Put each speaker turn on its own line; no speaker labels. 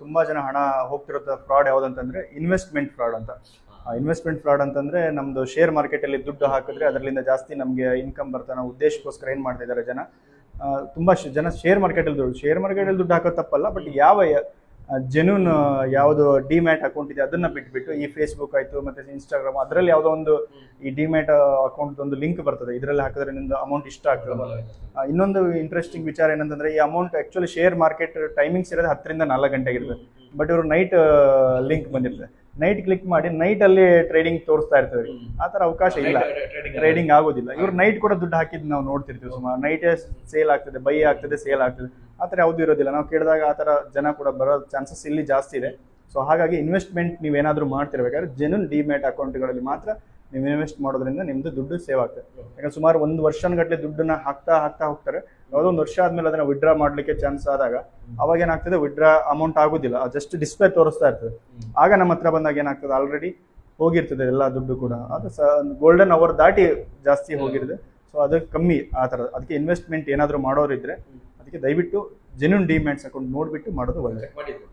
ತುಂಬಾ ಜನ ಹಣ ಹೋಗ್ತಿರೋ ಫ್ರಾಡ್ ಯಾವ್ದಂತಂದ್ರೆ ಇನ್ವೆಸ್ಟ್ಮೆಂಟ್ ಫ್ರಾಡ್ ಅಂತ. ಇನ್ವೆಸ್ಟ್ಮೆಂಟ್ ಫ್ರಾಡ್ ಅಂತಂದ್ರೆ ನಮ್ದು ಶೇರ್ ಮಾರ್ಕೆಟ್ ಅಲ್ಲಿ ದುಡ್ಡು ಹಾಕಿದ್ರೆ ಅದರಿಂದ ಜಾಸ್ತಿ ನಮಗೆ ಇನ್ಕಮ್ ಬರ್ತಾನೆ ಅನ್ನೋ ಉದ್ದೇಶಕ್ಕೋಸ್ಕರ ಏನ್ ಮಾಡ್ತಾ ಇದ್ದಾರೆ ಜನ. ತುಂಬಾ ಜನ ಶೇರ್ ಮಾರ್ಕೆಟ್ ಅಲ್ಲಿ ದುಡ್ಡು ಹಾಕೋದು ತಪ್ಪಲ್ಲ, ಬಟ್ ಯಾವ ಜೆನ್ಯೂನ್ ಯಾವುದು ಡಿಮ್ಯಾಟ್ ಅಕೌಂಟ್ ಇದೆ ಅದನ್ನ ಬಿಟ್ಬಿಟ್ಟು ಈ ಫೇಸ್ಬುಕ್ ಆಯ್ತು ಮತ್ತೆ ಇನ್ಸ್ಟಾಗ್ರಾಮ್ ಅದರಲ್ಲಿ ಯಾವುದೋ ಒಂದು ಈ ಡಿಮ್ಯಾಟ್ ಅಕೌಂಟ್ ಒಂದು ಲಿಂಕ್ ಬರ್ತದೆ, ಇದರಲ್ಲಿ ಹಾಕಿದ್ರೆ ನಿಮ್ದು ಅಮೌಂಟ್ ಇಷ್ಟ ಆಗ್ತದೆ. ಇನ್ನೊಂದು ಇಂಟ್ರೆಸ್ಟಿಂಗ್ ವಿಚಾರ ಏನಂತಂದ್ರೆ ಈ amount actually share market timings ಇರೋದು 10 ರಿಂದ 4 ಗಂಟೆಗೆ ಇರ್ತದೆ, ಬಟ್ ಇವರು ನೈಟ್ ಲಿಂಕ್ ಬಂದಿರ್ತದೆ, ನೈಟ್ ಕ್ಲಿಕ್ ಮಾಡಿ ನೈಟ್ ಅಲ್ಲಿ ಟ್ರೇಡಿಂಗ್ ತೋರಿಸ್ತಾ ಇರ್ತೇವೆ. ಆ ತರ ಅವಕಾಶ ಇಲ್ಲ, ಟ್ರೇಡಿಂಗ್ ಆಗೋದಿಲ್ಲ. ಇವ್ರು ನೈಟ್ ಕೂಡ ದುಡ್ಡು ಹಾಕಿದ್ ನಾವು ನೋಡ್ತಿರ್ತೀವಿ ಸುಮಾರು. ನೈಟ್ ಸೇಲ್ ಆಗ್ತದೆ, ಬೈ ಆಗ್ತದೆ, ಸೇಲ್ ಆಗ್ತದೆ, ಆ ಥರ ಯಾವುದು ಇರೋದಿಲ್ಲ. ನಾವು ಕೇಳಿದಾಗ ಆ ಥರ ಜನ ಕೂಡ ಬರೋ ಚಾನ್ಸಸ್ ಇಲ್ಲಿ ಜಾಸ್ತಿ ಇದೆ. ಸೊ ಹಾಗಾಗಿ ಇನ್ವೆಸ್ಟ್ಮೆಂಟ್ ನೀವೇನಾದ್ರೂ ಮಾಡ್ತಿರ್ಬೇಕಾದ್ರೆ ಜೆನ್ಯೂನ್ ಡಿಮ್ಯಾಟ್ ಅಕೌಂಟ್ಗಳಲ್ಲಿ ಮಾತ್ರ ನೀವು ಇನ್ವೆಸ್ಟ್ ಮಾಡೋದ್ರಿಂದ ನಿಮ್ದು ದುಡ್ಡು ಸೇವ್ ಆಗ್ತದೆ. ಯಾಕಂದ್ರೆ ಸುಮಾರು 1 ವರ್ಷಗಟ್ಟಲೆ ದುಡ್ಡನ್ನ ಹಾಕ್ತಾ ಹೋಗ್ತಾರೆ. ಯಾವುದೋ 1 ವರ್ಷ ಆದ್ಮೇಲೆ ಅದನ್ನ ವಿಡ್ರಾ ಮಾಡ್ಲಿಕ್ಕೆ ಚಾನ್ಸ್ ಆದಾಗ ಅವಾಗ ಏನಾಗ್ತದೆ, ವಿಡ್ರಾ ಅಮೌಂಟ್ ಆಗೋದಿಲ್ಲ, ಜಸ್ಟ್ ಡಿಸ್ಪ್ಲೇ ತೋರಿಸ್ತಾ ಇರ್ತದೆ. ಆಗ ನಮ್ಮ ಹತ್ರ ಬಂದಾಗ ಏನಾಗ್ತದೆ, ಆಲ್ರೆಡಿ ಹೋಗಿರ್ತದೆ ಎಲ್ಲ ದುಡ್ಡು ಕೂಡ. ಅದು ಗೋಲ್ಡನ್ ಅವರ್ ದಾಟಿ ಜಾಸ್ತಿ ಹೋಗಿರ್ತದೆ. ಸೊ ಅದು ಕಮ್ಮಿ ಆ ಥರ. ಅದಕ್ಕೆ ಇನ್ವೆಸ್ಟ್ಮೆಂಟ್ ಏನಾದರೂ ಮಾಡೋರಿದ್ರೆ ಅದಕ್ಕೆ ದಯವಿಟ್ಟು ಜೆನ್ಯೂನ್ ಡಿಮ್ಯಾಟ್ಸ್ ಅಕೌಂಟ್ ನೋಡಿಬಿಟ್ಟು ಮಾಡೋದು ಒಳ್ಳೆಯದು.